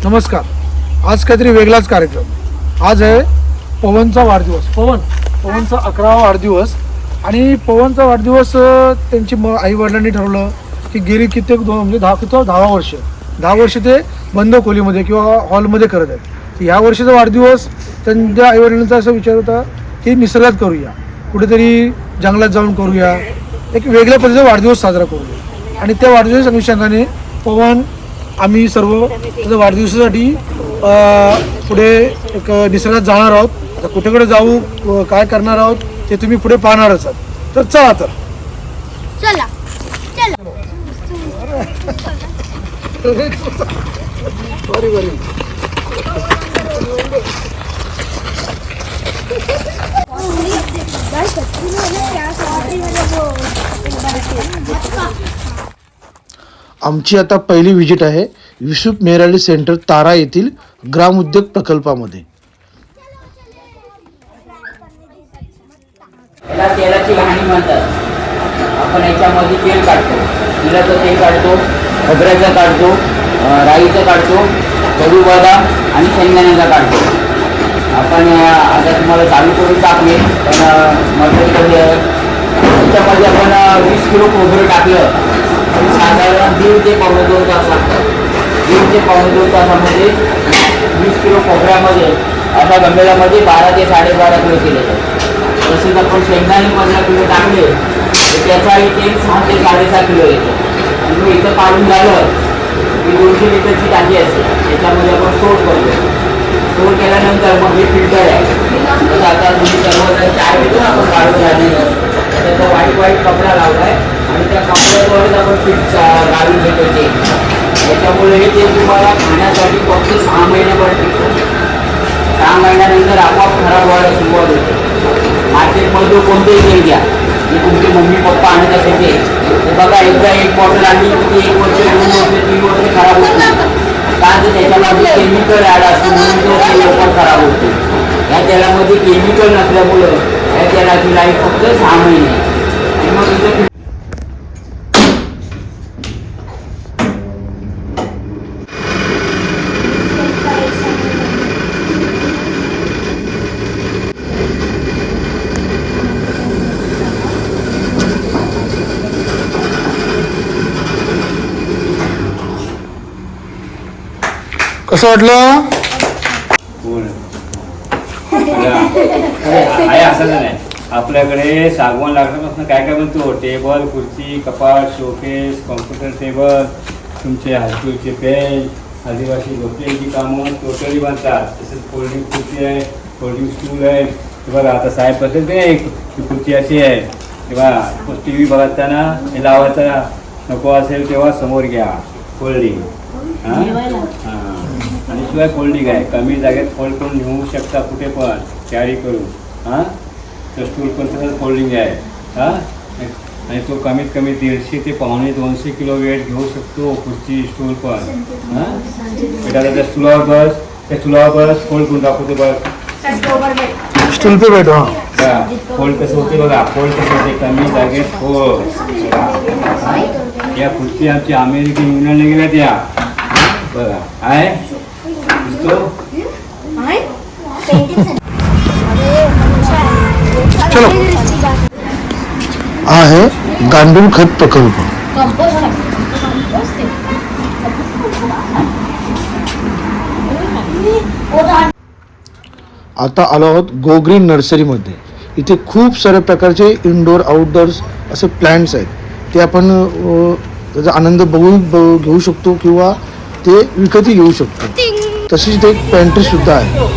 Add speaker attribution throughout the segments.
Speaker 1: नमस्कार. आज काहीतरी वेगळाच कार्यक्रम. आज आहे पवनचा वाढदिवस. पवनचा 11वा वाढदिवस. आणि पवनचा वाढदिवस त्यांची आई वडिलांनी ठरवलं की गेली कित्येक म्हणजे 10 वर्ष ते बंद खोलीमध्ये किंवा हॉलमध्ये करत आहेत. ह्या वर्षीचा वाढदिवस त्यांच्या आईवडिलांचा असा विचार होता की निसर्गात करूया, कुठेतरी जंगलात जाऊन करूया, एक वेगळ्या पद्धतीचा वाढदिवस साजरा करूया. आणि त्या वाढदिवसाच्या अनुषंगाने पवन आम्ही सर्व त्याच्या वाढदिवसासाठी पुढे एक निसर्गात जाणार आहोत. आता कुठेकडे जाऊ, काय करणार आहोत ते तुम्ही पुढे पाहणारच आहात. तर चला तर
Speaker 2: चला
Speaker 1: आमची आता पहिली विजिट आहे युसुफ मेहराली सेंटर तारा येथील ग्रामोद्योग प्रकल्पामध्ये.
Speaker 3: याला तेलाची घाणी म्हणतात. आपण याच्यामध्ये तेल काढतो, तिळाचं तेल काढतो, खोबऱ्याचं काढतो, राईचं काढतो, कडू बदाम आणि शेंगदाण्याचा काढतो. आपण आता तुम्हाला चालू करून टाकले, पण मटेरियल त्याच्यामध्ये आपण 20 किलो खोबरं टाकलं तरी साधारण 1.5 ते पावणे 2 तास लागतात. 1.5 ते पावणे 2 तासामध्ये 20 किलो खोबऱ्यामध्ये अशा गंभेऱ्यामध्ये 12 ते 12.5 किलो केले जातात. तसेच आपण शेंगदाणे 15 किलो टाकले तर त्याचाही तेल 6 ते 6.5 किलो येतो. आणि मग इथं काढून झालं की 200 लिटरची टाकी असते, त्याच्यामध्ये आपण स्टोर करतो. स्टोर केल्यानंतर मग हे फिल्टर आहे. जसं आता तुम्ही सर्वजण चाय घेतो ना आपण काढून झाल्यानंतर, त्याचा वाईट कपडा लावला आहे आणि त्या कपड्यावरच आपण पीठ गाळून घेतो ते. त्याच्यामुळे हे तेल तुम्हाला खाण्यासाठी फक्त 6 महिन्याभर टिकतं. 6 महिन्यानंतर आपोआप खराब व्हायला सुरुवात होते. मार्केटमध्ये कोणतेही तेल घ्या, जे तुमचे मम्मी पप्पा आणत असेल ते बघा, एकदा एक बॉटल आणली की 1 वर्ष 2 वर्ष 3 वर्ष खराब होत नाही. का तर त्याच्यामध्ये केमिकल ॲड असतं म्हणून तो तेल लवकर खराब होतो. या तेलामध्ये केमिकल नसल्यामुळं या तेलाची लाईफ फक्त 6 महिने. आणि मग इथं
Speaker 1: कसं वाटलं?
Speaker 4: आहे असं नाही. आपल्याकडे सागवान लाकडापासून काय काय बनतो, टेबल, खुर्ची, कपाट, शोकेस, कॉम्प्युटर टेबल, तुमचे हायस्कूलचे पेन, आदिवासी झोपड्यांची कामं टोटली बनतात. तसेच फोल्डिंग खुर्ची आहे, फोल्डिंग स्टूल आहे. ते बघा आता साहेब पद्धत नाही, ती खुर्ची अशी आहे. तेव्हा टी व्ही बघताना हे लावायचा नको असेल तेव्हा समोर घ्या, फोल्डिंग. हां आणि शिवाय फोल्डिंग आहे, कमी जागेत फोल्ड करून घेऊ शकता, कुठे पण कॅरी करू. हां तर स्टूल पण तसंच फोल्डिंग आहे. हां आणि तो कमीत कमी 150 ते पावणे 200 किलो वेट घेऊ शकतो, खुर्ची स्टूल पण. हां एखाद्या त्या स्टूलावर बस फोल्ड करून दाखवते बघ,
Speaker 1: स्टूल पे बैठो.
Speaker 4: फोल्ड कसं होते बघा, फोल्ड कसं होते कमी जागेत फोल्ड. या खुर्ची आमची अमेरिकन युनियनला गेल्या त्या बघा आहे
Speaker 1: चलो. आहे गांडूळ खत प्रकल्प. आता आलो आहोत गोग्रीन नर्सरीमध्ये. इथे खूप साऱ्या प्रकारचे इंडोर आउटडोअर्स असे प्लांट्स आहेत. ते आपण त्याचा आनंद घेऊ शकतो किंवा ते विकतही घेऊ शकतो. तशीच एक पॅन्ट्री सुद्धा आहे.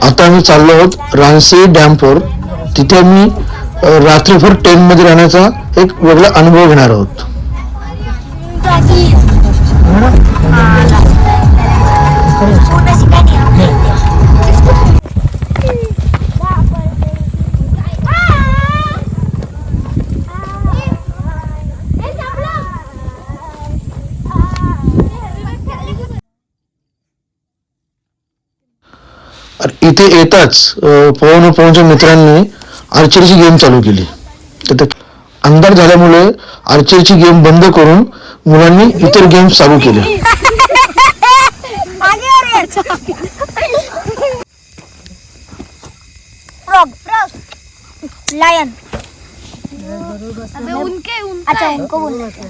Speaker 1: आता आम्ही चाललो आहोत रानसी डॅमवर. तिथे आम्ही रात्रभर टेंटमध्ये राहण्याचा एक वेगळा अनुभव घेणार आहोत.
Speaker 2: पूर्ण ठिकाणी इथे येताच पवनच्या मित्रांनी आर्चरीची गेम चालू केली. तर अंधार झाल्यामुळे आर्चरीची गेम बंद करून मुलांनी इतर गेम्स चालू केले.
Speaker 5: लायन. अच्छा उनको बोलना है.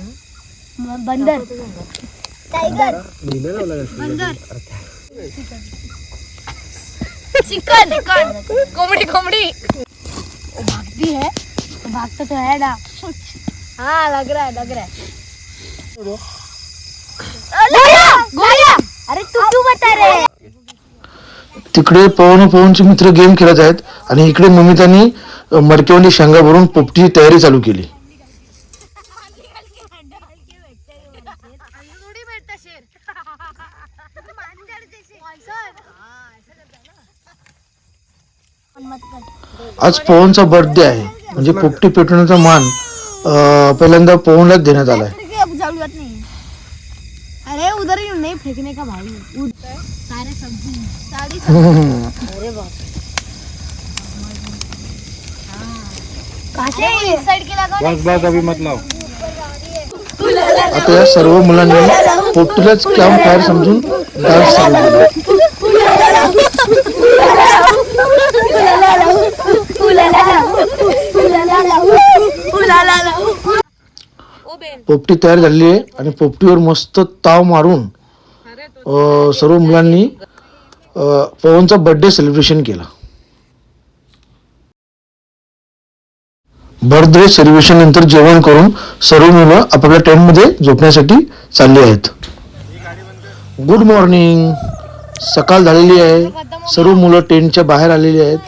Speaker 5: बंदर. टाइगर. बंदर. चिकन. कोमड़ी. वो भागती है. भागता तो है ना. हाँ लग रहा है. गोया. अरे तू क्यों बता रहे?
Speaker 2: तिकडे पवनचे मित्र गेम खेळत आहेत आणि इकडे ममितानी मडकेवाली शेंगा भरून पोपटीची तयारी चालू केली. आज पवनचा बर्थडे आहे म्हणजे पोपटी पेटवण्याचा मान पहिल्यांदा पवनलाच देण्यात आलाय.
Speaker 5: अरे उधर ही नहीं फेंकने का भाई. सारे सब्जी. अरे बाप.
Speaker 4: बस अभी मत लाव.
Speaker 2: आता या सर्व मुलांनी पोपटीलाच कॅम्प फायर समजून डान्स चालू केला. पोपटी तयार झालेली आहे आणि पोपटीवर मस्त ताव मारून सर्व मुलांनी पवनचा बर्थडे सेलिब्रेशन केला. बर्थडे सेलिब्रेशन नंतर जेवण करून सर्व मुलं आपापल्या टेंट मध्ये झोपण्यासाठी चालली आहेत. Good morning. सकाळ झालेली आहे. सर्व मुलं टेंटच्या बाहेर आलेली आहेत.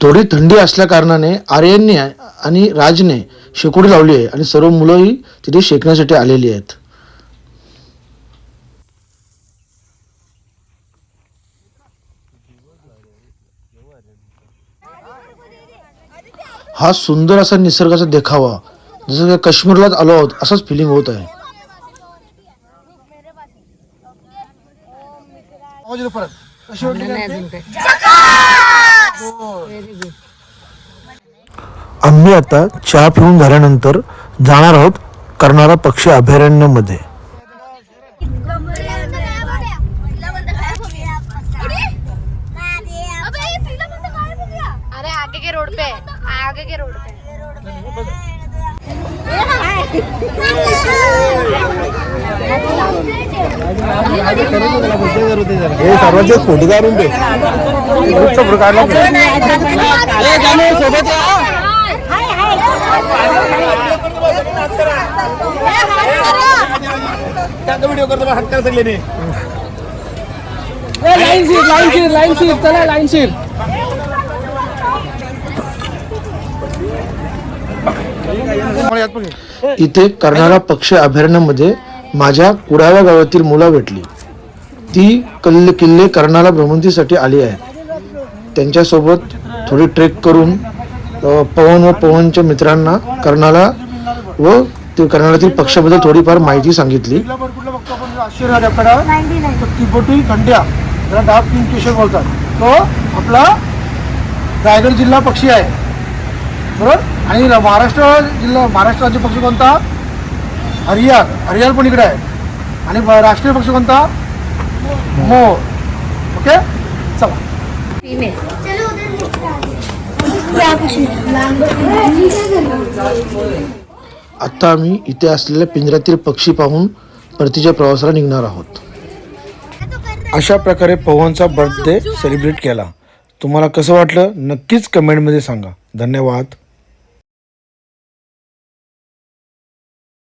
Speaker 2: थोडी थंडी असल्या कारणाने आर्यनने आणि राजने शेकोटी लावली आहे आणि सर्व मुलंही तिथे शेकण्यासाठी आलेली आहेत. हा सुंदर असा निसर्गाचा देखावा जसं काय काश्मीरलाच आलो आहोत असंच फिलिंग होत आहे. आम्ही आता चहा पिऊन झाल्यानंतर जाणार आहोत कर्नाळा पक्षी अभयारण्यामध्ये.
Speaker 5: अरे आगे के रोड पे.
Speaker 2: हे सर्वांचे फोटो काढून दे.
Speaker 4: व्हिडिओ करतो हात करा सगळे.
Speaker 1: लाईन शीट चला लाईन शीट.
Speaker 2: इथे कर्नाळा पक्षी अभयारण्यामध्ये माझ्या कुडाव्या गावातील मुलं भेटली. ती किल्ले कर्नाळा भ्रमंतीसाठी आली आहेत. त्यांच्यासोबत थोडी ट्रेक करून पवनच्या मित्रांना कर्नाळा व कर्नाळातील पक्षाबद्दल थोडीफार माहिती सांगितली.
Speaker 1: तिबोटी खंड्या त्याला डाब किंगफिशर बोलतात. तो आपला रायगड जिल्हा पक्षी आहे बरोबर. आणि महाराष्ट्र राज्य पक्षी कोणता? हरियाल पण इकडे आहे. आणि राष्ट्रीय पक्षी कोणता? मोर. ओके चला.
Speaker 2: आता आम्ही इथे असलेल्या पिंजऱ्यातील पक्षी पाहून परतीच्या प्रवासाला निघणार आहोत. अशा प्रकारे पवनचा बर्थडे सेलिब्रेट केला. तुम्हाला कसं वाटलं नक्कीच कमेंटमध्ये सांगा. धन्यवाद.